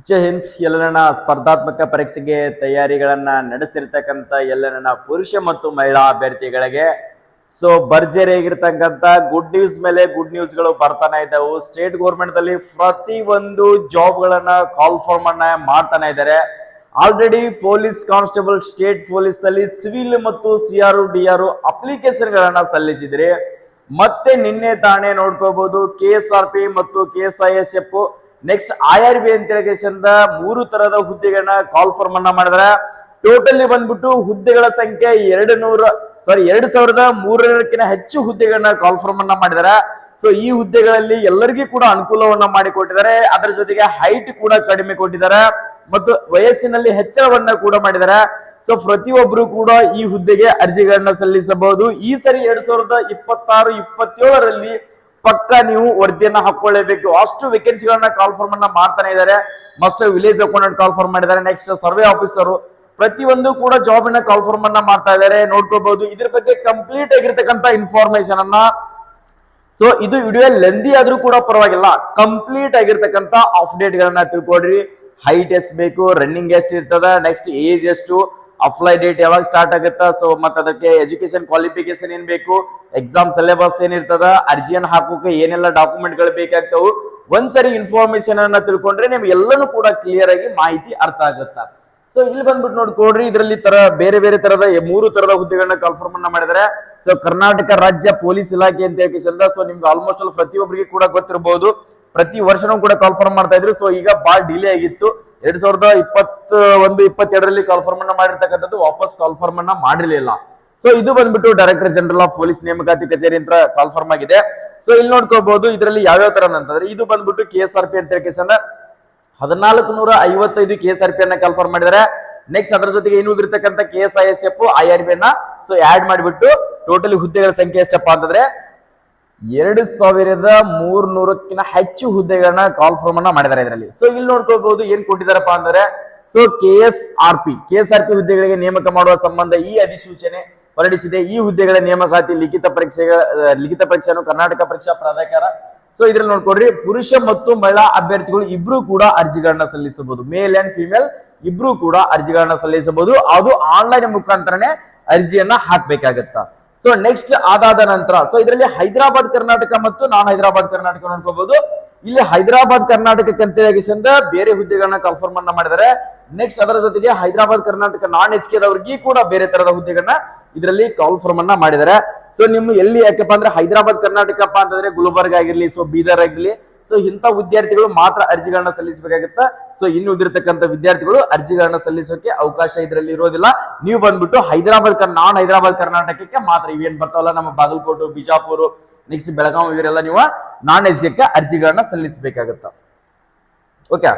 ಜೈ ಹಿಂದ್. ಎಲ್ಲರನ್ನ ಸ್ಪರ್ಧಾತ್ಮಕ ಪರೀಕ್ಷೆಗೆ ತಯಾರಿಗಳನ್ನ ನಡೆಸಿರ್ತಕ್ಕಂಥ ಎಲ್ಲರನ್ನ ಪುರುಷ ಮತ್ತು ಮಹಿಳಾ ಅಭ್ಯರ್ಥಿಗಳಿಗೆ ಭರ್ಜರಿಯಾಗಿರ್ತಕ್ಕಂಥ ಗುಡ್ ನ್ಯೂಸ್ ಮೇಲೆ ಗುಡ್ ನ್ಯೂಸ್ ಗಳು ಬರ್ತಾನೆ ಇದ್ದಾವೆ. ಸ್ಟೇಟ್ ಗೌರ್ಮೆಂಟ್ ದಲ್ಲಿ ಪ್ರತಿ ಒಂದು ಜಾಬ್ ಗಳನ್ನ ಕಾಲ್ ಫಾರ್ಮ್ ಅನ್ನ ಮಾಡ್ತಾನೆ ಇದ್ದಾರೆ. Already police constable, state police ನಲ್ಲಿ ಸಿವಿಲ್ ಮತ್ತು CR/DR ಅಪ್ಲಿಕೇಶನ್ ಗಳನ್ನ ಸಲ್ಲಿಸಿದ್ರೆ, ಮತ್ತೆ ನಿನ್ನೆ ತಾನೇ ನೋಡ್ಕೋಬಹುದು KSRP ಮತ್ತು KSISF ನೆಕ್ಸ್ಟ್ IRB ಅಂತೇಳಿ 3 ತರದ ಹುದ್ದೆಗಳನ್ನ ಕಾಲ್ ಫಾರ್ಮ್ ಅನ್ನ ಮಾಡಿದ್ರೆ ಟೋಟಲಿ ಬಂದ್ಬಿಟ್ಟು ಹುದ್ದೆಗಳ ಸಂಖ್ಯೆ 2300ಕ್ಕಿಂತ ಹೆಚ್ಚು ಹುದ್ದೆಗಳನ್ನ ಕಾಲ್ ಫಾರ್ಮ್ ಅನ್ನ ಮಾಡಿದ್ದಾರೆ. ಈ ಹುದ್ದೆಗಳಲ್ಲಿ ಎಲ್ಲರಿಗೂ ಕೂಡ ಅನುಕೂಲವನ್ನ ಮಾಡಿಕೊಟ್ಟಿದ್ದಾರೆ. ಅದರ ಜೊತೆಗೆ ಹೈಟ್ ಕೂಡ ಕಡಿಮೆ ಕೊಟ್ಟಿದ್ದಾರೆ ಮತ್ತು ವಯಸ್ಸಿನಲ್ಲಿ ಹೆಚ್ಚಳವನ್ನ ಕೂಡ ಮಾಡಿದ್ದಾರೆ. ಪ್ರತಿಯೊಬ್ಬರು ಕೂಡ ಈ ಹುದ್ದೆಗೆ ಅರ್ಜಿಗಳನ್ನ ಸಲ್ಲಿಸಬಹುದು. ಈ ಸರಿ 2026-27ರಲ್ಲಿ ಪಕ್ಕ ನೀವು ವರದಿಯನ್ನ ಹಾಕೊಳ್ಳೇಬೇಕು. ಅಷ್ಟು ವೇಕೆನ್ಸಿಗಳನ್ನ ಕಾಲ್ ಫಾರ್ಮ್ ಅನ್ನ ಮಾಡ್ತಾನೆ ಇದ್ದಾರೆ. Must village accountant call form ಮಾಡಿದ್ದಾರೆ. ನೆಕ್ಸ್ಟ್ ಸರ್ವೆ ಆಫೀಸರ್, ಪ್ರತಿಯೊಂದು ಕೂಡ ಜಾಬ್ ಅನ್ನ ಕಾಲ್ ಫಾರ್ಮ್ ಅನ್ನ ಮಾಡ್ತಾ ಇದ್ದಾರೆ. ನೋಡ್ಕೋಬಹುದು. ಇದ್ರ ಬಗ್ಗೆ ಕಂಪ್ಲೀಟ್ ಆಗಿರ್ತಕ್ಕಂಥ ಇನ್ಫಾರ್ಮೇಶನ್ ಅನ್ನ ಇದು ವಿಡಿಯೋ ಲೆಂದಿ ಆದ್ರೂ ಕೂಡ ಪರವಾಗಿಲ್ಲ, ಕಂಪ್ಲೀಟ್ ಆಗಿರ್ತಕ್ಕಂಥ ಅಪ್ಡೇಟ್ ಗಳನ್ನ ತಿಳ್ಕೊಡ್ರಿ. ಹೈಟ್ ಎಷ್ಟು ಬೇಕು, ರನ್ನಿಂಗ್ ಎಷ್ಟು ಇರ್ತದ, ನೆಕ್ಸ್ಟ್ ಏಜ್ ಎಷ್ಟು, ಅಪ್ಲೈ ಡೇಟ್ ಯಾವಾಗ ಸ್ಟಾರ್ಟ್ ಆಗುತ್ತಾ, ಮತ್ತೆ ಅದಕ್ಕೆ ಎಜುಕೇಶನ್ ಕ್ವಾಲಿಫಿಕೇಶನ್ ಏನ್ ಬೇಕು, ಎಕ್ಸಾಮ್ ಸಿಲೆಬಸ್ ಏನಿರ್ತದ, ಅರ್ಜಿಯನ್ನು ಹಾಕೋಕೆ ಏನೆಲ್ಲ ಡಾಕ್ಯುಮೆಂಟ್ ಗಳು ಬೇಕಾಗ್ತಾವು, ಒಂದ್ಸರಿ ಇನ್ಫಾರ್ಮೇಶನ್ ಅನ್ನ ತಿಳ್ಕೊಂಡ್ರೆ ನಿಮ್ಗೆ ಎಲ್ಲಾನು ಕೂಡ ಕ್ಲಿಯರ್ ಆಗಿ ಮಾಹಿತಿ ಅರ್ಥ ಆಗುತ್ತಾ. ಇಲ್ಲಿ ಬಂದ್ಬಿಟ್ಟು ನೋಡ್ಕೊಡ್ರಿ, ಇದರಲ್ಲಿ ಬೇರೆ ಬೇರೆ ತರದ 3 ತರದ ಹುದ್ದೆಗಳನ್ನ ಕಾಲ್ಫಾರ್ಮ್ ಅನ್ನ ಮಾಡಿದ್ದಾರೆ. ಕರ್ನಾಟಕ ರಾಜ್ಯ ಪೊಲೀಸ್ ಇಲಾಖೆ ಅಂತ ಹೇಳಿ ನಿಮ್ಗೆ ಆಲ್ಮೋಸ್ಟ್ ಅಲ್ಲಿ ಪ್ರತಿಯೊಬ್ಬರಿಗೆ ಕೂಡ ಗೊತ್ತಿರಬಹುದು. ಪ್ರತಿ ವರ್ಷನೂ ಕೂಡ ಕಾಲ್ಫಾರ್ಮ್ ಮಾಡ್ತಾ ಇದ್ರು. ಈಗ ಬಹಳ ಡಿಲೇ ಆಗಿತ್ತು. 2021-22ರಲ್ಲಿ ಕಾಲ್ಫಾರ್ಮ್ ಅನ್ನ ಮಾಡಿರ್ತಕ್ಕಂಥದ್ದು ವಾಪಸ್ ಕಾಲ್ಫಾರ್ಮ್ ಅನ್ನ ಮಾಡಿರ್ಲಿಲ್ಲ. ಇದು ಬಂದ್ಬಿಟ್ಟು ಡೈರೆಕ್ಟರ್ ಜನರಲ್ ಆಫ್ ಪೊಲೀಸ್ ನೇಮಕಾತಿ ಕಚೇರಿ ಅಂತ ಕಾಲ್ಫಾರ್ಮ್ ಆಗಿದೆ. ಇಲ್ಲಿ ನೋಡ್ಕೋಬಹುದು ಇದರಲ್ಲಿ ಯಾವ್ಯಾವ ತರ ಅಂತಂದ್ರೆ, ಇದು ಬಂದ್ಬಿಟ್ಟು KSRP ಅಂತ ಹೇಳಿ 1455 KSRP ಅನ್ನ ಕಾಲ್ಫಾರ್ಮ್ ಮಾಡಿದ್ದಾರೆ. ನೆಕ್ಸ್ಟ್ ಅದರ ಜೊತೆಗೆ ಏನು ಇರತಕ್ಕಂಥ KSISF IRB ಅನ್ನ ಆಡ್ ಮಾಡಿಬಿಟ್ಟು ಟೋಟಲಿ ಹುದ್ದೆಗಳ ಸಂಖ್ಯೆ ಎಷ್ಟಪ್ಪ ಅಂತಂದ್ರೆ 2300ಕ್ಕಿಂತ ಹೆಚ್ಚು ಹುದ್ದೆಗಳನ್ನ ಕಾಲ್ ಫಾರ್ಮ್ ಅನ್ನ ಮಾಡಿದ್ದಾರೆ ಇದರಲ್ಲಿ. ಇಲ್ಲಿ ನೋಡ್ಕೋಬಹುದು ಏನ್ ಕೊಟ್ಟಿದಾರಪ್ಪ ಅಂದ್ರೆ, KSRP ಹುದ್ದೆಗಳಿಗೆ ನೇಮಕ ಮಾಡುವ ಸಂಬಂಧ ಈ ಅಧಿಸೂಚನೆ ಹೊರಡಿಸಿದೆ. ಈ ಹುದ್ದೆಗಳ ನೇಮಕಾತಿ ಲಿಖಿತ ಪರೀಕ್ಷೆಯನ್ನು ಕರ್ನಾಟಕ ಪರೀಕ್ಷಾ ಪ್ರಾಧಿಕಾರ. ಇದ್ರಲ್ಲಿ ನೋಡ್ಕೊಡ್ರಿ, ಪುರುಷ ಮತ್ತು ಮಹಿಳಾ ಅಭ್ಯರ್ಥಿಗಳು ಇಬ್ರು ಕೂಡ ಅರ್ಜಿಗಳನ್ನ ಸಲ್ಲಿಸಬಹುದು. ಮೇಲ್ ಅಂಡ್ ಫಿಮೇಲ್ ಇಬ್ರು ಕೂಡ ಅರ್ಜಿಗಳನ್ನ ಸಲ್ಲಿಸಬಹುದು. ಅದು ಆನ್ಲೈನ್ ಮುಖಾಂತರನೇ ಅರ್ಜಿಯನ್ನ ಹಾಕ್ಬೇಕಾಗತ್ತ. ನೆಕ್ಸ್ಟ್ ಅದಾದ ನಂತರ ಇದರಲ್ಲಿ ಹೈದರಾಬಾದ್ ಕರ್ನಾಟಕ ಮತ್ತು ನಾನ್ ಹೈದರಾಬಾದ್ ಕರ್ನಾಟಕ ನೋಡ್ಕೋಬಹುದು. ಇಲ್ಲಿ ಹೈದರಾಬಾದ್ ಕರ್ನಾಟಕಕ್ಕೆ ಬೇರೆ ಹುದ್ದೆಗಳನ್ನ ಕನ್ಫರ್ಮ್ ಅನ್ನ ಮಾಡಿದ್ದಾರೆ. ನೆಕ್ಸ್ಟ್ ಅದರ ಜೊತೆಗೆ ಹೈದರಾಬಾದ್ ಕರ್ನಾಟಕ ನಾನ್ HK ದವರಿಗೆ ಕೂಡ ಬೇರೆ ತರದ ಹುದ್ದೆಗಳನ್ನ ಇದರಲ್ಲಿ ಕಾಲ್ಫಾರ್ಮ್ ಅನ್ನ ಮಾಡಿದ್ದಾರೆ. ನಿಮ್ಮ ಎಲ್ಲಿ ಯಾಕಪ್ಪ ಅಂದ್ರೆ ಹೈದರಾಬಾದ್ ಕರ್ನಾಟಕಪ್ಪ ಅಂತಂದ್ರೆ ಗುಲ್ಬರ್ಗ ಆಗಿರ್ಲಿ, ಬೀದರ್ ಆಗಿರ್ಲಿ, ಇಂಥ ವಿದ್ಯಾರ್ಥಿಗಳು ಮಾತ್ರ ಅರ್ಜಿಗಳನ್ನ ಸಲ್ಲಿಸಬೇಕಾಗುತ್ತಾ. ಇನ್ನು ಉಳಿದಿರ್ತಕ್ಕಂಥ ವಿದ್ಯಾರ್ಥಿಗಳು ಅರ್ಜಿಗಳನ್ನ ಸಲ್ಲಿಸೋಕೆ ಅವಕಾಶ ಇದರಲ್ಲಿ ಇರೋದಿಲ್ಲ. ನೀವು ಬಂದ್ಬಿಟ್ಟು ನಾನ್ ಹೈದರಾಬಾದ್ ಕರ್ನಾಟಕಕ್ಕೆ ಮಾತ್ರ ಇವೇನ್ ಬರ್ತಾವಲ್ಲ, ನಮ್ಮ ಬಾಗಲಕೋಟೆ, ಬಿಜಾಪುರ, ನೆಕ್ಸ್ಟ್ ಬೆಳಗಾವಿ, ಇವರೆಲ್ಲ ನೀವು ನಾನ್ HK ಅರ್ಜಿಗಳನ್ನ ಸಲ್ಲಿಸಬೇಕಾಗತ್ತ. ಓಕೆ,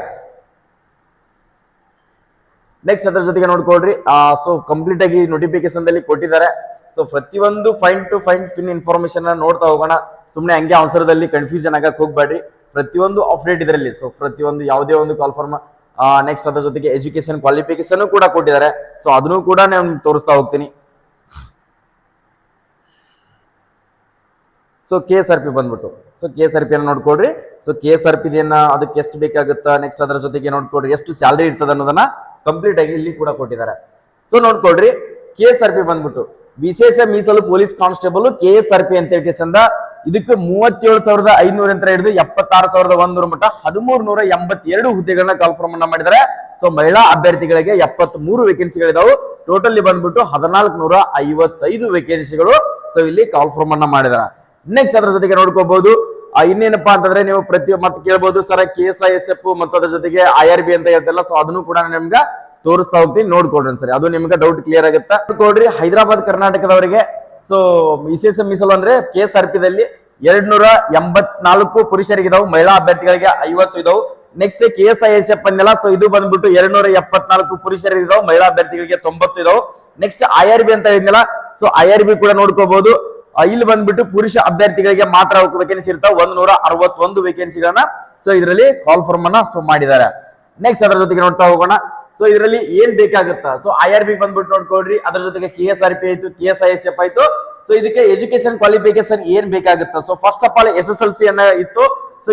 ನೆಕ್ಸ್ಟ್ ಅದರ ಜೊತೆಗೆ ನೋಡ್ಕೊಳ್ರಿ, ಕಂಪ್ಲೀಟ್ ಆಗಿ ನೋಟಿಫಿಕೇಶನ್ ದಲ್ಲಿ ಕೊಟ್ಟಿದ್ದಾರೆ. ಪ್ರತಿಯೊಂದು ಫೈನ್ ಟು ಫಿನ್ ಇನ್ಫಾರ್ಮೇಶನ್ ನೋಡ್ತಾ ಹೋಗೋಣ. ಸುಮ್ನೆ ಹಂಗೆ ಅವಸರದಲ್ಲಿ ಕನ್ಫ್ಯೂಷನ್ ಆಗಕ್ಕೆ ಹೋಗ್ಬೇಡ್ರಿ. ಪ್ರತಿಯೊಂದು ಅಪ್ಡೇಟ್ ಇದರಲ್ಲಿ ಪ್ರತಿಯೊಂದು ಯಾವುದೇ ಒಂದು ಕಾಲ್ಫಾರ್ಮ್. ನೆಕ್ಸ್ಟ್ ಅದರ ಜೊತೆಗೆ ಎಜುಕೇಶನ್ ಕ್ವಾಲಿಫಿಕೇಶನ್ ಕೂಡ ಕೊಟ್ಟಿದ್ದಾರೆ. ಅದನ್ನು ಕೂಡ ನಾನು ತೋರಿಸ್ತಾ ಹೋಗ್ತೀನಿ. KSRP ಬಂದ್ಬಿಟ್ಟು KSRP ಅನ್ನ ನೋಡ್ಕೊಡ್ರಿ. KSRP ಅದಕ್ಕೆ ಎಷ್ಟು ಬೇಕಾಗುತ್ತಾ, ನೆಕ್ಸ್ಟ್ ಅದರ ಜೊತೆಗೆ ನೋಡ್ಕೊಡ್ರಿ ಎಷ್ಟು ಸ್ಯಾಲರಿ ಇರ್ತದ ಅನ್ನೋದನ್ನ ಕಂಪ್ಲೀಟ್ ಆಗಿ ಇಲ್ಲಿ ಕೂಡ ಕೊಟ್ಟಿದ್ದಾರೆ. ನೋಡ್ಕೊಡ್ರಿ, KSRP ಬಂದ್ಬಿಟ್ಟು ವಿಶೇಷ ಮೀಸಲು ಪೊಲೀಸ್ ಕಾನ್ಸ್ಟೇಬಲ್ KSRP ಅಂತ ಹೇಳಿ ಇದಕ್ಕೆ 37,500 ಅಂತ ಹಿಡಿದು 76,100 ಮಟ್ಟ 1,382 ಹುದ್ದೆಗಳನ್ನ ಕಾಲ್ಫಾರ್ಮ್ ಅನ್ನ ಮಾಡಿದ್ದಾರೆ. ಮಹಿಳಾ ಅಭ್ಯರ್ಥಿಗಳಿಗೆ 73 ವೇಕೆನ್ಸಿಗಳಿದಾವೆ. ಟೋಟಲಿ ಬಂದ್ಬಿಟ್ಟು 1,455 ವೇಕೆನ್ಸಿಗಳು ಇಲ್ಲಿ ಕಾಲ್ಫಾರ್ಮ್ ಅನ್ನ ಮಾಡಿದ್ದಾರೆ. ನೆಕ್ಸ್ಟ್ ಅದರ ಜೊತೆಗೆ ನೋಡ್ಕೋಬಹುದು, ಇನ್ನೇನಪ್ಪಾ ಅಂತಂದ್ರೆ ನೀವು ಮತ್ತೆ ಕೇಳಬಹುದು, ಸರ್ KSISF ಮತ್ತು ಅದ್ರ ಜೊತೆಗೆ IRB ಅಂತ ಹೇಳ್ತಲ್ಲ, ಅದನ್ನು ಕೂಡ ನಿಮ್ಗೆ ತೋರಿಸ್ತಾ ಹೋಗ್ತೀನಿ, ನೋಡ್ಕೊಡ್ರಿ ಸರಿ. ಅದು ನಿಮ್ಗೆ ಡೌಟ್ ಕ್ಲಿಯರ್ ಆಗುತ್ತಾ. ನೋಡ್ಕೊಡ್ರಿ, ಹೈದರಾಬಾದ್ ಕರ್ನಾಟಕದವರಿಗೆ ವಿಶೇಷ ಮೀಸಲು ಅಂದ್ರೆ KSRP ದಲ್ಲಿ 284 ಪುರುಷರಿಗೆ ಇದಾವೆ, ಮಹಿಳಾ ಅಭ್ಯರ್ಥಿಗಳಿಗೆ 50 ಇದಾವೆ. ನೆಕ್ಸ್ಟ್ KSISF ಅನ್ನೆಲ್ಲ ಇದು ಬಂದ್ಬಿಟ್ಟು 274 ಪುರುಷರಿಗೆ ಇದಾವೆ, ಮಹಿಳಾ ಅಭ್ಯರ್ಥಿಗಳಿಗೆ 90 ಇದಾವೆ. ನೆಕ್ಸ್ಟ್ IRB ಅಂತ ಹೇಳಿದ್ನಲ್ಲ, IRB ಕೂಡ ನೋಡ್ಕೋಬಹುದು. ಇಲ್ಲಿ ಬಂದ್ಬಿಟ್ಟು ಪುರುಷ ಅಭ್ಯರ್ಥಿಗಳಿಗೆ ಮಾತ್ರ ವೇಕೆನ್ಸಿ ಇರ್ತಾವೆ, 161 ವೇಕೆನ್ಸಿಗಳನ್ನ ಇದರಲ್ಲಿ ಕಾಲ್ಫಾರ್ಮ್ ಅನ್ನ ಮಾಡಿದ್ದಾರೆ. ನೆಕ್ಸ್ಟ್ ಅದರ ಜೊತೆಗೆ ನೋಡ್ತಾ ಹೋಗೋಣ. ಇದರಲ್ಲಿ ಏನ್ ಬೇಕಾಗುತ್ತಾ, IRB ಬಂದ್ಬಿಟ್ಟು ನೋಡ್ಕೊಡ್ರಿ, ಅದ್ರ ಜೊತೆಗೆ KSRP ಆಯ್ತು, KSISF ಆಯ್ತು. ಇದಕ್ಕೆ ಎಜುಕೇಶನ್ ಕ್ವಾಲಿಫಿಕೇಶನ್ ಏನ್ ಬೇಕಾಗುತ್ತಾ, ಫಸ್ಟ್ ಆಫ್ ಆಲ್ SSLC ಅನ್ನ ಇತ್ತು.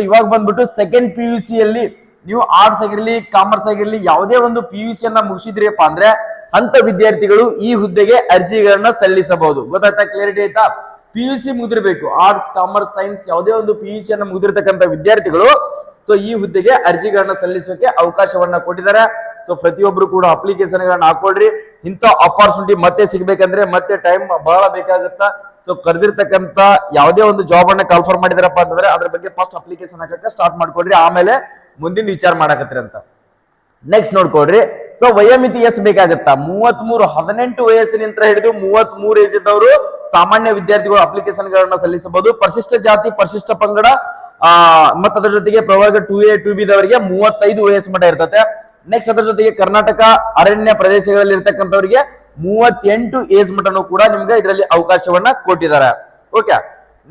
ಇವಾಗ ಬಂದ್ಬಿಟ್ಟು ಸೆಕೆಂಡ್ PUC ಅಲ್ಲಿ ನೀವು ಆರ್ಟ್ಸ್ ಆಗಿರ್ಲಿ ಕಾಮರ್ಸ್ ಆಗಿರ್ಲಿ ಯಾವುದೇ ಒಂದು PUC ಅನ್ನ ಮುಗಿಸಿದ್ರಿಯಪ್ಪ ಅಂದ್ರೆ ಅಂತ ವಿದ್ಯಾರ್ಥಿಗಳು ಈ ಹುದ್ದೆಗೆ ಅರ್ಜಿಗಳನ್ನ ಸಲ್ಲಿಸಬಹುದು. ಗೊತ್ತಾಯ್ತಾ? ಕ್ಲಿಯರಿಟಿ ಆಯ್ತಾ? PUC ಮುಗಿದಿರ್ಬೇಕು, ಆರ್ಟ್ಸ್ ಕಾಮರ್ಸ್ ಸೈನ್ಸ್ ಯಾವುದೇ ಒಂದು PUC ಅನ್ನ ಮುಗಿದಿರ್ತಕ್ಕಂಥ ವಿದ್ಯಾರ್ಥಿಗಳು ಸೊ ಈ ಹುದ್ದೆಗೆ ಅರ್ಜಿಗಳನ್ನ ಸಲ್ಲಿಸೋಕೆ ಅವಕಾಶವನ್ನ ಕೊಟ್ಟಿದ್ದಾರೆ. ಸೊ ಪ್ರತಿಯೊಬ್ರು ಕೂಡ ಅಪ್ಲಿಕೇಶನ್ ಗಳನ್ನ ಹಾಕೊಳ್ರಿ. ಇಂಥ ಅಪಾರ್ಚುನಿಟಿ ಮತ್ತೆ ಸಿಗ್ಬೇಕಂದ್ರೆ ಮತ್ತೆ ಟೈಮ್ ಬಹಳ ಬೇಕಾಗುತ್ತಾ. ಸೊ ಕರೆದಿರ್ತಕ್ಕಂಥ ಯಾವುದೇ ಒಂದು ಜಾಬ್ ಅನ್ನ ಕನ್ಫರ್ಮ್ ಮಾಡಿದಾರಪ್ಪ ಅಂತಂದ್ರೆ ಅದ್ರ ಬಗ್ಗೆ ಫಸ್ಟ್ ಅಪ್ಲಿಕೇಶನ್ ಹಾಕಕ್ಕೆ ಸ್ಟಾರ್ಟ್ ಮಾಡ್ಕೊಡ್ರಿ, ಆಮೇಲೆ ಮುಂದಿನ ವಿಚಾರ ಮಾಡಕತ್ರಿ ಅಂತ. ನೆಕ್ಸ್ಟ್ ನೋಡ್ಕೊಡ್ರಿ. ಸೊ ವಯೋಮಿತಿ ಎಷ್ಟು ಬೇಕಾಗುತ್ತಾ? 33, 18 ವಯಸ್ಸಿನಿಂದ ಹಿಡಿದು 33 ಏಜ್ ಇದ್ದವರು ಸಾಮಾನ್ಯ ವಿದ್ಯಾರ್ಥಿಗಳು ಅಪ್ಲಿಕೇಶನ್ ಗಳನ್ನ ಸಲ್ಲಿಸಬಹುದು. ಪರಿಶಿಷ್ಟ ಜಾತಿ ಪರಿಶಿಷ್ಟ ಪಂಗಡ ಮತ್ತ ಅದ್ರ ಜೊತೆಗೆ ಪ್ರವರ್ಗ 2A 2B ದವರಿಗೆ 35 ವಯಸ್ಸು ಮಟ್ಟ ಇರ್ತದೆ. ನೆಕ್ಸ್ಟ್ ಅದ್ರ ಜೊತೆಗೆ ಕರ್ನಾಟಕ ಅರಣ್ಯ ಪ್ರದೇಶಗಳಲ್ಲಿ ಇರ್ತಕ್ಕಂಥವ್ರಿಗೆ 38 ಏಜ್ ಮಟ್ಟನು ಕೂಡ ನಿಮ್ಗೆ ಇದರಲ್ಲಿ ಅವಕಾಶವನ್ನ ಕೊಟ್ಟಿದ್ದಾರೆ. ಓಕೆ,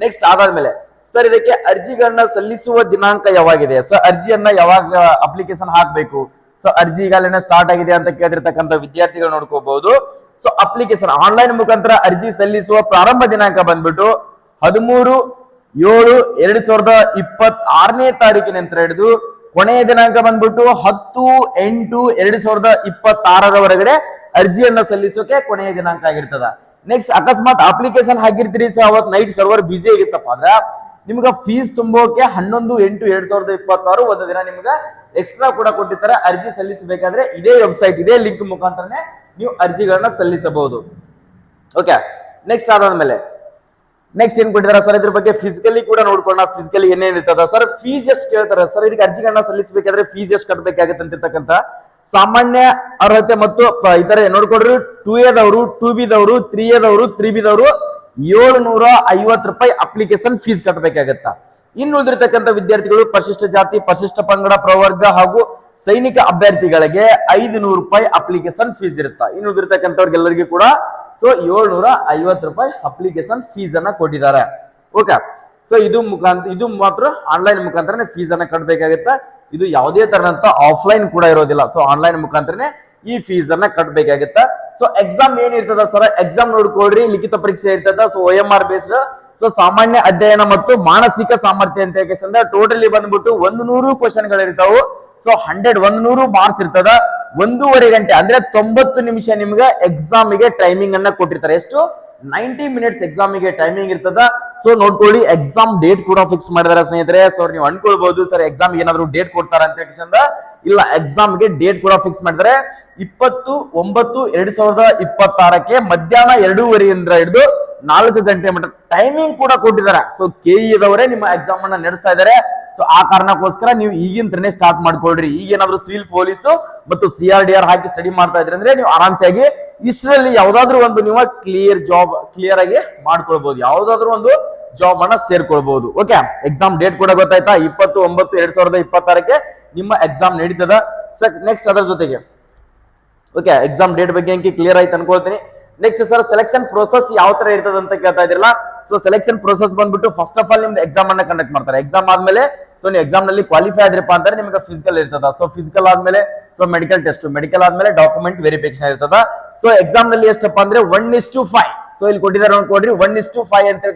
ನೆಕ್ಸ್ಟ್ ಅದಾದ್ಮೇಲೆ ಸರ್ ಇದಕ್ಕೆ ಅರ್ಜಿಗಳನ್ನ ಸಲ್ಲಿಸುವ ದಿನಾಂಕ ಯಾವಾಗಿದೆ? ಸರ್ ಅರ್ಜಿಯನ್ನ ಯಾವಾಗ ಅಪ್ಲಿಕೇಶನ್ ಹಾಕ್ಬೇಕು? ಸೊ ಅರ್ಜಿ ಈಗಾಗಲೇ ಸ್ಟಾರ್ಟ್ ಆಗಿದೆ ಅಂತ ಕೇಳಿರ್ತಕ್ಕಂಥ ವಿದ್ಯಾರ್ಥಿಗಳು ನೋಡ್ಕೋಬಹುದು. ಸೊ ಅಪ್ಲಿಕೇಶನ್ ಆನ್ಲೈನ್ ಮುಖಾಂತರ ಅರ್ಜಿ ಸಲ್ಲಿಸುವ ಪ್ರಾರಂಭ ದಿನಾಂಕ ಬಂದ್ಬಿಟ್ಟು 13/7/2026ನೇ ತಾರೀಕಿನ ನಂತರ ಹಿಡಿದು ಕೊನೆಯ ದಿನಾಂಕ ಬಂದ್ಬಿಟ್ಟು 10/8/2026ರವರೆಗೆ ಅರ್ಜಿಯನ್ನ ಸಲ್ಲಿಸೋಕೆ ಕೊನೆಯ ದಿನಾಂಕ ಆಗಿರ್ತದ. ನೆಕ್ಸ್ಟ್ ಅಕಸ್ಮಾತ್ ಅಪ್ಲಿಕೇಶನ್ ಹಾಕಿರ್ತೀರಿ ಸರ್ ಅವತ್ ನೈಟ್ ಸರ್ವರ್ ಬಿಜಿ ಆಗಿತ್ತಪ್ಪ ಅಂದ್ರ ನಿಮ್ಗ ಫೀಸ್ ತುಂಬೋಕೆ 11/8/2026 ಒಂದು ದಿನ ನಿಮ್ಗ ಎಕ್ಸ್ಟ್ರಾ ಕೂಡ ಕೊಟ್ಟಿರ್ತಾರೆ. ಅರ್ಜಿ ಸಲ್ಲಿಸಬೇಕಾದ್ರೆ ಇದೇ ವೆಬ್ಸೈಟ್ ಇದೇ ಲಿಂಕ್ ಮುಖಾಂತರನೇ ನೀವು ಅರ್ಜಿಗಳನ್ನ ಸಲ್ಲಿಸಬಹುದು. ಓಕೆ, ನೆಕ್ಸ್ಟ್ ಅದಾದ್ಮೇಲೆ ನೆಕ್ಸ್ಟ್ ಏನ್ ಕೊಟ್ಟಿದ್ದಾರೆ ಸರ್ ಇದ್ರ ಬಗ್ಗೆ ಫಿಸಿಕಲಿ ಕೂಡ ನೋಡ್ಕೊಳ್ಳೋಣ. ಫಿಸಿಕಲಿ ಏನೇನ್ ಇರ್ತದ ಸರ್? ಫೀಸ್ ಎಷ್ಟು ಕೇಳ್ತಾರೆ ಸರ್? ಇದಕ್ಕೆ ಅರ್ಜಿಗಳನ್ನ ಸಲ್ಲಿಸಬೇಕಾದ್ರೆ ಫೀಸ್ ಎಷ್ಟು ಕಟ್ಟಬೇಕಾಗತ್ತೆ ಅಂತಿರ್ತಕ್ಕಂಥ ಸಾಮಾನ್ಯ ಅರ್ಹತೆ ಮತ್ತು ಇತರೆ ನೋಡ್ಕೊಡ್ರಿ. 2A ದವರು 2B ದವರು 3A ದವರು 3B ದವರು 750 ರೂಪಾಯಿ ಅಪ್ಲಿಕೇಶನ್ ಫೀಸ್ ಕಟ್ಟಬೇಕಾಗತ್ತ. ಇನ್ನು ಉಳಿದಿರ್ತಕ್ಕಂಥ ವಿದ್ಯಾರ್ಥಿಗಳು ಪರಿಶಿಷ್ಟ ಜಾತಿ ಪರಿಶಿಷ್ಟ ಪಂಗಡ ಪ್ರವರ್ಗ ಹಾಗೂ ಸೈನಿಕ ಅಭ್ಯರ್ಥಿಗಳಿಗೆ 500 ರೂಪಾಯಿ ಅಪ್ಲಿಕೇಶನ್ ಫೀಸ್ ಇರುತ್ತಾ. ಇನ್ನು ಉಳಿದಿರ್ತಕ್ಕಂಥವ್ರಿಗೆಲ್ಲರಿಗೂ ಕೂಡ ಸೊ 750 ರೂಪಾಯಿ ಅಪ್ಲಿಕೇಶನ್ ಫೀಸ್ ಅನ್ನ ಕೊಟ್ಟಿದ್ದಾರೆ. ಓಕೆ, ಸೊ ಇದು ಮಾತ್ರ ಆನ್ಲೈನ್ ಮುಖಾಂತರನೇ ಫೀಸ್ ಅನ್ನ ಕಟ್ಟಬೇಕಾಗತ್ತ. ಇದು ಯಾವುದೇ ತರನಂತ ಆಫ್ಲೈನ್ ಕೂಡ ಇರೋದಿಲ್ಲ. ಸೊ ಆನ್ಲೈನ್ ಮುಖಾಂತರನೇ ಈ ಫೀಸ್ ಅನ್ನ ಕಟ್ಟಬೇಕಾಗತ್ತ. ಸೊ ಎಕ್ಸಾಮ್ ಏನ್ ಇರ್ತದ ಸರ್? ಎಕ್ಸಾಮ್ ನೋಡ್ಕೊಳ್ರಿ, ಲಿಖಿತ ಪರೀಕ್ಷೆ ಇರ್ತದ. ಸೊ OMR ಬೇಸ್ಡ್ ಸೊ ಸಾಮಾನ್ಯ ಅಧ್ಯಯನ ಮತ್ತು ಮಾನಸಿಕ ಸಾಮರ್ಥ್ಯ ಅಂತ ಟೋಟಲಿ ಬಂದ್ಬಿಟ್ಟು 100 ಕ್ವಶನ್ ಗಳಿರ್ತಾವು. ಸೊ 100 ಮಾರ್ಕ್ಸ್ ಇರ್ತದ. 1.5 ಗಂಟೆ ಅಂದ್ರೆ 90 ನಿಮಿಷ ನಿಮ್ಗೆ ಎಕ್ಸಾಮ್ ಗೆ ಟೈಮಿಂಗ್ ಅನ್ನ ಕೊಟ್ಟಿರ್ತಾರೆ. ಎಷ್ಟು? 90 ಮಿನಿಟ್ಸ್ ಎಕ್ಸಾಮ್ ಗೆ ಟೈಮಿಂಗ್ ಇರ್ತದ. ಸೊ ನೋಡ್ಕೊಳ್ಳಿ, ಎಕ್ಸಾಮ್ ಡೇಟ್ ಕೂಡ ಫಿಕ್ಸ್ ಮಾಡಿದಾರೆ ಸ್ನೇಹಿತರೆ. ಸೊ ನೀವು ಅನ್ಕೊಳ್ಬಹುದು ಸರ್ ಎಕ್ಸಾಮ್ ಏನಾದ್ರು ಡೇಟ್ ಕೊಡ್ತಾರ ಅಂತ ಹೇಳಿ. ಇಲ್ಲ, ಎಕ್ಸಾಮ್ ಗೆ ಡೇಟ್ ಕೂಡ ಫಿಕ್ಸ್ ಮಾಡಿದ್ರೆ 20/9/2026ಕ್ಕೆ ಮಧ್ಯಾಹ್ನ 2:30 ಹಿಡಿದು 4 ಗಂಟೆ ಮಟ್ಟ ಟೈಮಿಂಗ್ ಕೂಡ ಕೊಟ್ಟಿದ್ದಾರೆ. ಸೊ KE ದವರೇ ನಿಮ್ಮ ಎಕ್ಸಾಮ್ ಅನ್ನ ನಡೆಸ್ತಾ ಇದ್ದಾರೆ. ಸೊ ಆ ಕಾರಣಕ್ಕೋಸ್ಕರ ನೀವು ಈಗಿಂತ್ರನೇ ಸ್ಟಾರ್ಟ್ ಮಾಡ್ಕೊಳ್ರಿ. ಈಗೇನಾದ್ರು ಸಿವಿಲ್ ಪೊಲೀಸು ಮತ್ತು CRDR ಹಾಕಿ ಸ್ಟಡಿ ಮಾಡ್ತಾ ಇದ್ರಿ ಅಂದ್ರೆ ನೀವು ಆರಾಮ್ಸಾಗಿ ಇಷ್ಟರಲ್ಲಿ ಯಾವ್ದಾದ್ರು ಒಂದು ನೀವು ಕ್ಲಿಯರ್ ಆಗಿ ಮಾಡ್ಕೊಳ್ಬಹುದು. ಯಾವ್ದಾದ್ರು ಒಂದು ಜಾಬ್ ಅನ್ನ ಸೇರ್ಕೊಳ್ಬಹುದು. ಓಕೆ, ಎಕ್ಸಾಮ್ ಡೇಟ್ ಕೂಡ ಗೊತ್ತಾಯ್ತಾ? 20/9/2026ಕ್ಕೆ ನಿಮ್ಮ ಎಕ್ಸಾಮ್ ನಡೀತದ. ನೆಕ್ಸ್ಟ್ ಅದರ ಜೊತೆಗೆ ಓಕೆ ಎಕ್ಸಾಮ್ ಡೇಟ್ ಬಗ್ಗೆ ಅಂಕಿ ಕ್ಲಿಯರ್ ಆಯ್ತು ಅನ್ಕೊಳ್ತೀನಿ. ನೆಕ್ಸ್ಟ್ ಸರ್ ಸೆಲೆಕ್ಷನ್ ಪ್ರೋಸೆಸ್ ಯಾವ ತರ ಇರ್ತದೆ ಅಂತ ಕೇಳ್ತಾ ಇದ್ರಲ್ಲ. ಸೊ ಸೆಲೆಕ್ಷನ್ ಪ್ರೋಸೆಸ್ ಬಂದ್ಬಿಟ್ಟು ಫಸ್ಟ್ ಆಫ್ ಆಲ್ ನಿಮ್ದು ಎಕ್ಸಾಮ್ ಅನ್ನ ಕಂಡಕ್ಟ್ ಮಾಡ್ತಾರೆ. ಎಕ್ಸಾಮ್ ಆದ್ಮೇಲೆ ಸೊ ನೀವು ಎಕ್ಸಾಮ್ ನಲ್ಲಿ ಕ್ವಾಲಿಫೈ ಆದ್ರಪ್ಪ ಅಂದ್ರೆ ನಿಮಗೆ ಫಿಸಿಕಲ್ ಇರ್ತದ. ಸೊ ಫಿಸಿಕಲ್ ಆದ್ಮೇಲೆ ಸೊ ಮೆಡಿಕಲ್ ಟೆಸ್ಟ್, ಮೆಡಿಕಲ್ ಆದ್ಮೇಲೆ ಡಾಕ್ಯುಮೆಂಟ್ ವೆರಿಫಿಕೇಶನ್ ಇರ್ತದ. ಸೊ ಎಕ್ಸಾಮ್ ನಲ್ಲಿ ಎಷ್ಟಪ್ಪ ಅಂದ್ರೆ 1:5. ಸೊ ಇಲ್ಲಿ ಕೊಟ್ಟಿದ್ದಾರೆ ನೋಡ್ಕೊಡ್ರಿ 1:5 ಅಂತ ಹೇಳಿ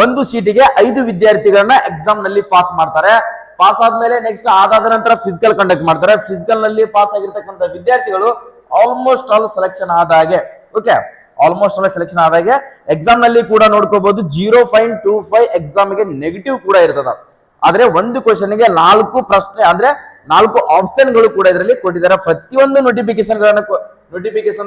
ಒಂದು ಸೀಟಿಗೆ 5 ವಿದ್ಯಾರ್ಥಿಗಳನ್ನ ಎಕ್ಸಾಮ್ ನಲ್ಲಿ ಪಾಸ್ ಮಾಡ್ತಾರೆ. ಪಾಸ್ ಆದ್ಮೇಲೆ ನೆಕ್ಸ್ಟ್ ಆದಾದ ನಂತರ ಫಿಸಿಕಲ್ ಕಂಡಕ್ಟ್ ಮಾಡ್ತಾರೆ. ಫಿಸಿಕಲ್ ನಲ್ಲಿ ಪಾಸ್ ಆಗಿರ್ತಕ್ಕಂಥ ವಿದ್ಯಾರ್ಥಿಗಳು ಆಲ್ಮೋಸ್ಟ್ ಆಲ್ ಸೆಲೆಕ್ಷನ್ ಆದ ಹಾಗೆ. ಓಕೆ, ಆಲ್ಮೋಸ್ಟ್ ಆಲ್ ಸೆಲೆಕ್ಷನ್ ಆದಾಗೆ ಎಕ್ಸಾಮ್ ನಲ್ಲಿ ಕೂಡ ನೋಡ್ಕೋಬಹುದು 0.25 ಎಕ್ಸಾಮ್ ಗೆ ನೆಗೆಟಿವ್ ಕೂಡ ಇರ್ತದ. ಆದ್ರೆ ಒಂದು ಕ್ವಶನ್ ಗೆ 4 ಪ್ರಶ್ನೆ ಅಂದ್ರೆ 4 ಆಪ್ಷನ್ ಗಳು ಕೂಡ ಇದರಲ್ಲಿ ಕೊಟ್ಟಿದ್ದಾರೆ. ಪ್ರತಿಯೊಂದು ನೋಟಿಫಿಕೇಶನ್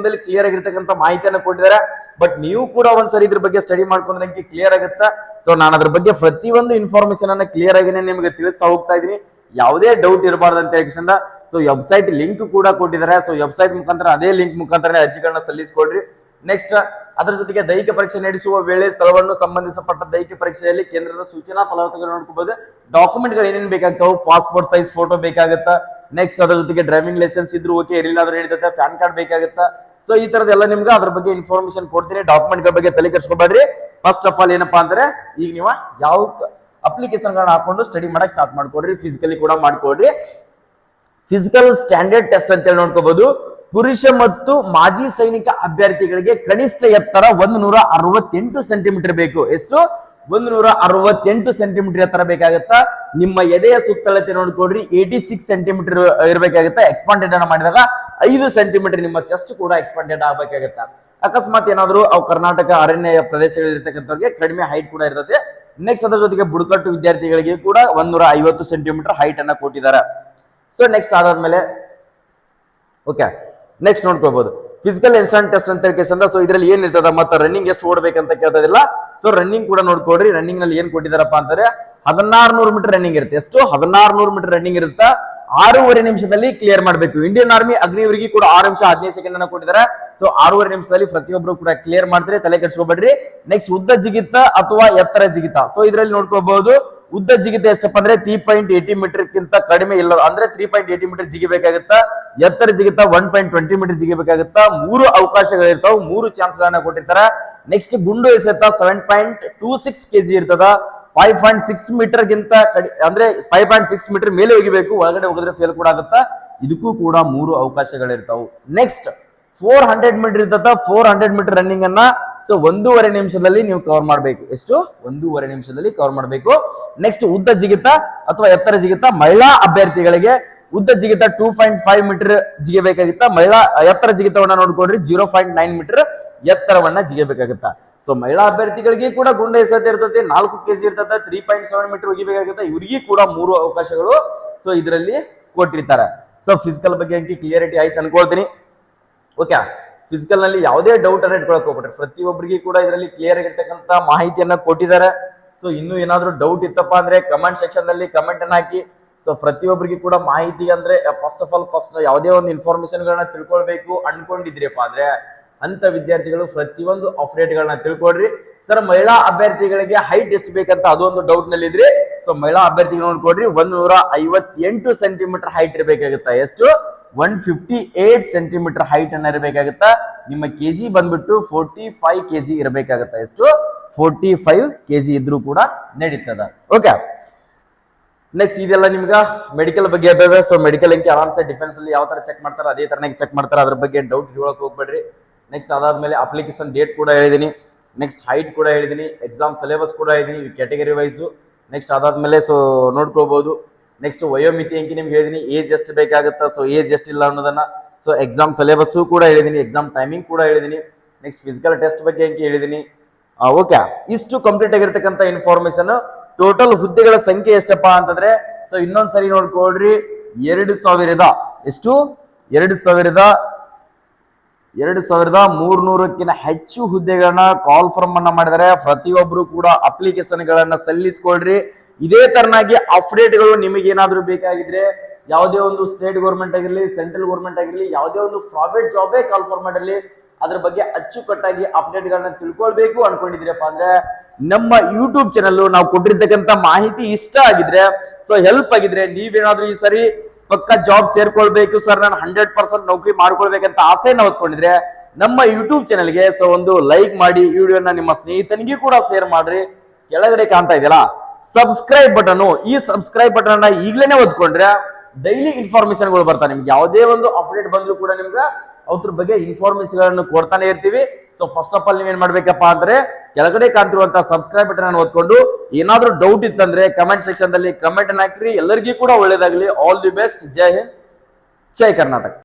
ದಲ್ಲಿ ಕ್ಲಿಯರ್ ಆಗಿರ್ತಕ್ಕಂಥ ಮಾಹಿತಿಯನ್ನು ಕೊಟ್ಟಿದ್ದಾರೆ. ಬಟ್ ನೀವು ಕೂಡ ಒಂದ್ಸರಿ ಇದ್ರ ಬಗ್ಗೆ ಸ್ಟಡಿ ಮಾಡ್ಕೊಂಡ್ರೆ ನಿಮ್ಗೆ ಕ್ಲಿಯರ್ ಆಗುತ್ತಾ. ಸೊ ನಾನು ಅದ್ರ ಬಗ್ಗೆ ಪ್ರತಿಯೊಂದು ಇನ್ಫಾರ್ಮೇಶನ್ ಅನ್ನ ಕ್ಲಿಯರ್ ಆಗಿನೇ ನಿಮಗೆ ತಿಳಿಸ್ತಾ ಹೋಗ್ತಾ ಇದೀನಿ. ಯಾವುದೇ ಡೌಟ್ ಇರಬಾರ್ದು ಅಂತ ಹೇಳಿ. ಸೊ ವೆಬ್ಸೈಟ್ ಲಿಂಕ್ ಕೂಡ ಕೊಟ್ಟಿದ್ದಾರೆ. ಸೊ ವೆಬ್ಸೈಟ್ ಮುಖಾಂತರ ಅದೇ ಲಿಂಕ್ ಮುಖಾಂತರ ಅರ್ಜಿಗಳನ್ನ ಸಲ್ಲಿಸಿಕೊಡ್ರಿ. ನೆಕ್ಸ್ಟ್ ಅದರ ಜೊತೆಗೆ ದೈಹಿಕ ಪರೀಕ್ಷೆ ನಡೆಸುವ ವೇಳೆ ಸ್ಥಳವನ್ನು ಸಂಬಂಧಿಸಪಟ್ಟ ದೈಹಿಕ ಪರೀಕ್ಷೆಯಲ್ಲಿ ಕೇಂದ್ರದ ಸೂಚನಾ ಫಲಕಗಳನ್ನು ನೋಡ್ಕೋಬಹುದು. ಡಾಕ್ಯುಮೆಂಟ್ ಗಳು ಏನೇನು ಬೇಕಾಗ್ತಾವು? ಪಾಸ್ಪೋರ್ಟ್ ಸೈಜ್ ಫೋಟೋ ಬೇಕಾಗುತ್ತಾ. ನೆಕ್ಸ್ಟ್ ಅದರ ಜೊತೆಗೆ ಡ್ರೈವಿಂಗ್ ಲೈಸೆನ್ಸ್ ಇದ್ರು ಓಕೆ, ಇರಲಿಲ್ಲ ಅಂದ್ರೆ ನಡೀತದೆ. PAN card ಬೇಕಾಗುತ್ತಾ. ಸೊ ಈ ತರದೆಲ್ಲ ನಿಮ್ಗೆ ಅದ್ರ ಬಗ್ಗೆ ಇನ್ಫಾರ್ಮೇಶನ್ ಕೊಡ್ತೀನಿ. ಡಾಕ್ಯುಮೆಂಟ್ ಗಳ ಬಗ್ಗೆ ತಲೆ ಕೆಡಿಸ್ಕೋಬೇಡ್ರಿ. ಫಸ್ಟ್ ಆಫ್ ಆಲ್ ಏನಪ್ಪಾ ಅಂದ್ರೆ ಈಗ ನೀವು ಯಾವ ಅಪ್ಲಿಕೇಶನ್ ಗಳನ್ನ ಹಾಕೊಂಡು ಸ್ಟಡಿ ಮಾಡಕ್ ಸ್ಟಾರ್ಟ್ ಮಾಡ್ಕೊಡ್ರಿ. ಫಿಸಿಕಲಿ ಕೂಡ ಮಾಡ್ಕೊಡ್ರಿ. ಫಿಸಿಕಲ್ ಸ್ಟ್ಯಾಂಡರ್ಡ್ ಟೆಸ್ಟ್ ಅಂತ ಹೇಳಿ ನೋಡ್ಕೋಬಹುದು. ಪುರುಷ ಮತ್ತು ಮಾಜಿ ಸೈನಿಕ ಅಭ್ಯರ್ಥಿಗಳಿಗೆ ಕನಿಷ್ಠ ಎತ್ತರ 168 ಸೆಂಟಿಮೀಟರ್ ಬೇಕು. ಎಷ್ಟು? 168 ಸೆಂಟಿಮೀಟರ್ ಎತ್ತರ ಬೇಕಾಗುತ್ತಾ. ನಿಮ್ಮ ಎದೆಯ ಸುತ್ತಳತೆ ನೋಡ್ಕೊಡ್ರಿ 86 ಸೆಂಟಿಮೀಟರ್ ಇರಬೇಕಾಗುತ್ತಾ. ಎಕ್ಸ್ಪಾಂಡೆಡ್ ಅನ್ನ ಮಾಡಿದಾಗ 5 ಸೆಂಟಿಮೀಟರ್ ನಿಮ್ಮ ಚೆಸ್ಟ್ ಕೂಡ ಎಕ್ಸ್ಪಾಂಡೆಡ್ ಆಗಬೇಕಾಗುತ್ತಾ. ಅಕಸ್ಮಾತ್ ಏನಾದ್ರು ಅವು ಕರ್ನಾಟಕ ಅರಣ್ಯ ಪ್ರದೇಶಗಳಿರ್ತಕ್ಕಂಥವ್ರಿಗೆ ಕಡಿಮೆ ಹೈಟ್ ಕೂಡ ಇರ್ತದೆ. ನೆಕ್ಸ್ಟ್ ಅದರ ಜೊತೆಗೆ ಬುಡಕಟ್ಟು ವಿದ್ಯಾರ್ಥಿಗಳಿಗೆ ಕೂಡ 150 ಸೆಂಟಿಮೀಟರ್ ಹೈಟ್ ಅನ್ನ ಕೊಟ್ಟಿದ್ದಾರೆ. ಸೊ ನೆಕ್ಸ್ಟ್ ಅದಾದ್ಮೇಲೆ ಓಕೆ ನೆಕ್ಸ್ಟ್ ನೋಡ್ಕೋಬಹುದು ಫಿಸಿಕಲ್ ಇನ್ಸ್ಟಂಟ್ ಟೆಸ್ಟ್ ಅಂತ ಕೇಸಂದ. ಸೊ ಇದರಲ್ಲಿ ಏನ್ ಇರ್ತದ ಮತ್ತೆ ರನ್ನಿಂಗ್ ಎಷ್ಟು ಓಡಬೇಕಂತ ಕೇಳ್ತದಿಲ್ಲ. ಸೊ ರನ್ನಿಂಗ್ ಕೂಡ ನೋಡ್ಕೊಡ್ರಿ. ರನ್ನಿಂಗ್ ನಲ್ಲಿ ಏನ್ ಕೊಟ್ಟಿದಾರಪ್ಪ ಅಂತಂದ್ರೆ 1600 ಮೀಟರ್ ರನ್ನಿಂಗ್ ಇರುತ್ತೆ. ಎಷ್ಟು 1600 ಮೀಟರ್ ರನ್ನಿಂಗ್ ಇರುತ್ತಾ 6.5 ನಿಮಿಷದಲ್ಲಿ ಕ್ಲಿಯರ್ ಮಾಡಬೇಕು. ಇಂಡಿಯನ್ ಆರ್ಮಿ ಅಗ್ನಿವರಿಗೆ ಕೂಡ 6 ನಿಮಿಷ 15 ಸೆಕೆಂಡ್ ಅನ್ನ ಕೊಟ್ಟಿದ್ದಾರೆ. ಸೊ 6.5 ನಿಮಿಷದಲ್ಲಿ ಪ್ರತಿಯೊಬ್ಬರು ಕೂಡ ಕ್ಲಿಯರ್ ಮಾಡ್ತಾರೆ, ತಲೆ ಕೆಡಿಸ್ಕೋಬೇಡ್ರಿ. ನೆಕ್ಸ್ಟ್ ಉದ್ದ ಜಿಗಿತ ಅಥವಾ ಎತ್ತರ ಜಿಗಿತ. ಸೊ ಇದರಲ್ಲಿ ನೋಡ್ಕೋಬಹುದು ಉದ್ದ ಜಿಗಿತ ಎಷ್ಟಪ್ಪ ಅಂದ್ರೆ 3.80 ಮೀಟರ್ ಗಿಂತ ಕಡಿಮೆ ಇಲ್ಲ ಅಂದ್ರೆ 3.80 ಮೀಟರ್ ಜಿಗಿಬೇಕಾಗುತ್ತಾ. ಎತ್ತರ ಜಿಗಿತ 1.20 ಮೀಟರ್ ಜಿಗಿಬೇಕಾಗುತ್ತಾ. 3 ಅವಕಾಶಗಳಿರ್ತಾವ, 3 ಚಾನ್ಸ್ ಗಳನ್ನ ಕೊಟ್ಟಿರ್ತಾರೆ. ನೆಕ್ಸ್ಟ್ ಗುಂಡು ಎಸೆತ 7.26 ಕೆಜಿ ಇರ್ತದ. 5.6 ಮೀಟರ್ ಗಿಂತ ಅಂದ್ರೆ 5.6 ಮೀಟರ್ ಮೇಲೆ ಹೋಗಿಬೇಕು, ಒಳಗಡೆ ಹೋಗಿದ್ರೆ ಫೇಲ್ ಕೂಡ ಆಗುತ್ತಾ. ಇದಕ್ಕೂ ಕೂಡ 3 ಅವಕಾಶಗಳಿರ್ತಾವು. ನೆಕ್ಸ್ಟ್ 400 ಮೀಟರ್ ಇರ್ತದ. 400 ಮೀಟರ್ ರನ್ನಿಂಗ್ ಅನ್ನ ಸೊ 1.5 ನಿಮಿಷದಲ್ಲಿ ನೀವು ಕವರ್ ಮಾಡಬೇಕು. ಎಷ್ಟು 1.5 ನಿಮಿಷದಲ್ಲಿ ಕವರ್ ಮಾಡಬೇಕು. ನೆಕ್ಸ್ಟ್ ಉದ್ದ ಜಿಗಿತ ಅಥವಾ ಎತ್ತರ ಜಿಗಿತ ಮಹಿಳಾ ಅಭ್ಯರ್ಥಿಗಳಿಗೆ ಉದ್ದ ಜಿಗಿತ 2.5 ಮೀಟರ್ ಜಿಗಬೇಕಾಗಿತ್ತ. ಮಹಿಳಾ ಎತ್ತರ ಜಿಗಿತವನ್ನ ನೋಡ್ಕೊಡ್ರಿ 0.9 ಮೀಟರ್ ಎತ್ತರವನ್ನ ಜಿಗಬೇಕಾಗುತ್ತಾ. ಸೊ ಮಹಿಳಾ ಅಭ್ಯರ್ಥಿಗಳಿಗೆ ಕೂಡ ಗುಂಡು ಎಸೆತ ಇರ್ತದೆ, 4 ಕೆಜಿ ಇರ್ತದೆ, 3.7 ಮೀಟರ್ ಹೋಗಿಬೇಕಾಗುತ್ತೆ. ಇವರಿಗೆ ಕೂಡ 3 ಅವಕಾಶಗಳು ಸೊ ಇದರಲ್ಲಿ ಕೊಟ್ಟಿರ್ತಾರೆ. ಸೊ ಫಿಸಿಕಲ್ ಬಗ್ಗೆ ಅಂಕಿ ಕ್ಲಿಯರಿಟಿ ಆಯ್ತು ಅನ್ಕೊಳ್ತೀನಿ. ಓಕೆ ಫಿಸಿಕಲ್ ನಲ್ಲಿ ಯಾವುದೇ ಡೌಟ್ ಅನ್ನ ಇಟ್ಕೊಳಕ್ ಹೋಗ್ಬಿಟ್ರೆ ಪ್ರತಿಯೊಬ್ಬರಿಗೆ ಕೂಡ ಇದರಲ್ಲಿ ಕ್ಲಿಯರ್ ಆಗಿರ್ತಕ್ಕಂಥ ಮಾಹಿತಿಯನ್ನ ಕೊಟ್ಟಿದ್ದಾರೆ. ಸೊ ಇನ್ನು ಏನಾದ್ರೂ ಡೌಟ್ ಇತ್ತಪ್ಪ ಅಂದ್ರೆ ಕಮೆಂಟ್ ಸೆಕ್ಷನ್ ನಲ್ಲಿ ಕಮೆಂಟ್ ಅನ್ನ ಹಾಕಿ. ಸೊ ಪ್ರತಿಯೊಬ್ಬರಿಗೆ ಕೂಡ ಮಾಹಿತಿ ಅಂದ್ರೆ ಫಸ್ಟ್ ಯಾವುದೇ ಒಂದು ಇನ್ಫಾರ್ಮೇಶನ್ ಗಳನ್ನ ತಿಳ್ಕೊಳ್ಬೇಕು ಅನ್ಕೊಂಡಿದ್ರಿಪ್ಪ ಅಂದ್ರೆ ಅಂತ ವಿದ್ಯಾರ್ಥಿಗಳು ಪ್ರತಿಯೊಂದು ಅಪ್ಡೇಟ್ ಗಳನ್ನ ತಿಳ್ಕೊಡ್ರಿ. ಸರ್ ಮಹಿಳಾ ಅಭ್ಯರ್ಥಿಗಳಿಗೆ ಹೈಟ್ ಎಷ್ಟು ಬೇಕಂತ ಅದೊಂದು ಡೌಟ್ ನಲ್ಲಿ ಇದ್ರಿ. ಸೊ ಮಹಿಳಾ ಅಭ್ಯರ್ಥಿಗಳು ನೋಡ್ಕೊಡ್ರಿ 158 ಸೆಂಟಿಮೀಟರ್ ಹೈಟ್ ಇರಬೇಕಾಗುತ್ತಾ. ಎಷ್ಟು 158 ಸೆಂಟಿಮೀಟರ್ ಹೈಟ್ ಅನ್ನ ಇರಬೇಕಾಗುತ್ತಾ. ನಿಮ್ಮ ಕೆಜಿ ಬಂದ್ಬಿಟ್ಟು 45 ಕೆಜಿ ಇರಬೇಕಾಗುತ್ತಾ. ಎಷ್ಟು 45 ಕೆಜಿ ಇದ್ರೂ ಕೂಡ ನಡೀತದ. ಓಕೆ ನೆಕ್ಸ್ಟ್ ಇದೆಲ್ಲ ನಿಮ್ಗೆ ಮೆಡಿಕಲ್ ಬಗ್ಗೆ ಇರ್ತದೆ. ಸೊ ಮೆಡಿಕಲ್ ಅಂಕಿ ಆರಾಮ್ಸೆ ಡಿಫೆನ್ಸ್ ಅಲ್ಲಿ ಯಾವ ತರ ಚೆಕ್ ಮಾಡ್ತಾರೆ ಅದೇ ತರನಾಗಿ ಚೆಕ್ ಮಾಡ್ತಾರೆ, ಅದ್ರ ಬಗ್ಗೆ ಡೌಟ್ ಇಟ್ಕೊಳಕ್ ಹೋಗ್ಬೇಡ್ರಿ. ನೆಕ್ಸ್ಟ್ ಅದಾದ್ಮೇಲೆ ಅಪ್ಲಿಕೇಶನ್ ಡೇಟ್ ಕೂಡ ಹೇಳಿದೀನಿ, ನೆಕ್ಸ್ಟ್ ಹೈಟ್ ಕೂಡ ಹೇಳಿದೀನಿ, ಎಕ್ಸಾಮ್ ಸಿಲೆಬಸ್ ಕೂಡ ಹೇಳಿದೀನಿ ಕ್ಯಾಟಗರಿ ವೈಸು. ನೆಕ್ಸ್ಟ್ ಅದಾದ್ಮೇಲೆ ಸೊ ನೋಡ್ಕೋಬಹುದು. ನೆಕ್ಸ್ಟ್ ವಯೋಮಿತಿ ಅಂಕಿ ನಿಮ್ಗೆ ಹೇಳಿದೀನಿ, ಏಜ್ ಎಷ್ಟು ಬೇಕಾಗುತ್ತಾ, ಸೊ ಏಜ್ ಎಷ್ಟಿಲ್ಲ ಅನ್ನೋದನ್ನ. ಸೊ ಎಕ್ಸಾಮ್ ಸಿಲೆಬಸ್ ಕೂಡ ಹೇಳಿದೀನಿ, ಎಕ್ಸಾಮ್ ಟೈಮಿಂಗ್ ಕೂಡ ಹೇಳಿದೀನಿ. ನೆಕ್ಸ್ಟ್ ಫಿಸಿಕಲ್ ಟೆಸ್ಟ್ ಬಗ್ಗೆ ಅಂಕಿ ಹೇಳಿದೀನಿ. ಓಕೆ ಇಷ್ಟು ಕಂಪ್ಲೀಟ್ ಆಗಿರ್ತಕ್ಕಂಥ ಇನ್ಫಾರ್ಮೇಶನ್. ಟೋಟಲ್ ಹುದ್ದೆಗಳ ಸಂಖ್ಯೆ ಎಷ್ಟಪ್ಪ ಅಂತಂದ್ರೆ ಸೊ ಇನ್ನೊಂದ್ಸರಿ ನೋಡ್ಕೊಳ್ರಿ 2000 ಎಷ್ಟು 2300ಕ್ಕಿಂತ ಹೆಚ್ಚು ಹುದ್ದೆಗಳನ್ನ ಕಾಲ್ ಫಾರ್ಮ್ ಅನ್ನ ಮಾಡಿದರೆ ಪ್ರತಿಯೊಬ್ರು ಕೂಡ ಅಪ್ಲಿಕೇಶನ್ ಗಳನ್ನ ಸಲ್ಲಿಸ್ಕೊಳ್ರಿ. ಇದೇ ತರನಾಗಿ ಅಪ್ಡೇಟ್ ಗಳು ನಿಮಗೆ ಏನಾದ್ರೂ ಬೇಕಾಗಿದ್ರೆ ಯಾವುದೇ ಒಂದು ಸ್ಟೇಟ್ ಗೌರ್ಮೆಂಟ್ ಆಗಿರ್ಲಿ, ಸೆಂಟ್ರಲ್ ಗೌರ್ಮೆಂಟ್ ಆಗಿರ್ಲಿ, ಯಾವುದೇ ಒಂದು ಪ್ರೈವೇಟ್ ಜಾಬೇ ಕಾಲ್ ಫಾರ್ಮ್ ಮಾಡಿರ್ಲಿ, ಅದ್ರ ಬಗ್ಗೆ ಅಚ್ಚುಕಟ್ಟಾಗಿ ಅಪ್ಡೇಟ್ ಗಳನ್ನ ತಿಳ್ಕೊಳ್ಬೇಕು ಅನ್ಕೊಂಡಿದ್ರಪ್ಪ ಅಂದ್ರೆ ನಮ್ಮ ಯೂಟ್ಯೂಬ್ ಚಾನಲ್ ನಾವು ಕೊಟ್ಟಿರ್ತಕ್ಕಂಥ ಮಾಹಿತಿ ಇಷ್ಟ ಆಗಿದ್ರೆ ಸೊ ಹೆಲ್ಪ್ ಆಗಿದ್ರೆ ನೀವೇನಾದ್ರೂ ಈ ಸರಿ ಪಕ್ಕ ಜಾಬ್ ಸೇರ್ಕೊಳ್ಬೇಕು ಸರ್, ನಾನು 100% ನೌಕರಿ ಮಾಡ್ಕೊಳ್ಬೇಕಂತ ಆಸೆನ ಹೊತ್ಕೊಂಡಿದ್ರೆ ನಮ್ಮ ಯೂಟ್ಯೂಬ್ ಚಾನಲ್ಗೆ ಸೊ ಒಂದು ಲೈಕ್ ಮಾಡಿ, ಈ ವಿಡಿಯೋನ ನಿಮ್ಮ ಸ್ನೇಹಿತನಿಗೆ ಕೂಡ ಶೇರ್ ಮಾಡ್ರಿ. ಕೆಳಗಡೆ ಕಾಣ್ತಾ ಇದೆಯಲ್ಲ ಸಬ್ಸ್ಕ್ರೈಬ್ ಬಟನ್, ಈ ಸಬ್ಸ್ಕ್ರೈಬ್ ಬಟನ್ ಅನ್ನ ಈಗ್ಲೇನೆ ಒದ್ಕೊಂಡ್ರೆ ಡೈಲಿ ಇನ್ಫಾರ್ಮೇಶನ್ ಗಳು ಬರ್ತಾನೆ. ನಿಮ್ಗೆ ಯಾವುದೇ ಒಂದು ಅಪ್ಡೇಟ್ ಬಂದ್ರು ಕೂಡ ನಿಮ್ಗೆ ಅದ್ರ ಬಗ್ಗೆ ಇನ್ಫಾರ್ಮೇಶನ್ ಗಳನ್ನು ಕೊಡ್ತಾನೆ ಇರ್ತೀವಿ. ಸೊ ಫಸ್ಟ್ ಆಫ್ ಆಲ್ ನೀವೇನ್ ಮಾಡ್ಬೇಕಪ್ಪ ಅಂದ್ರೆ ಕೆಳಗಡೆ ಕಾಣ್ತಿರುವಂತಹ ಸಬ್ಸ್ಕ್ರೈಬ್ ಬಟನ್ ಅನ್ನು ಒತ್ಕೊಂಡು ಏನಾದ್ರೂ ಡೌಟ್ ಇತ್ತಂದ್ರೆ ಕಮೆಂಟ್ ಸೆಕ್ಷನ್ ದಲ್ಲಿ ಕಮೆಂಟ್ ಅನ್ನು ಹಾಕ್ರಿ. ಎಲ್ಲರಿಗೂ ಕೂಡ ಒಳ್ಳೇದಾಗ್ಲಿ. All the best. Jai Hind, Jai Karnataka.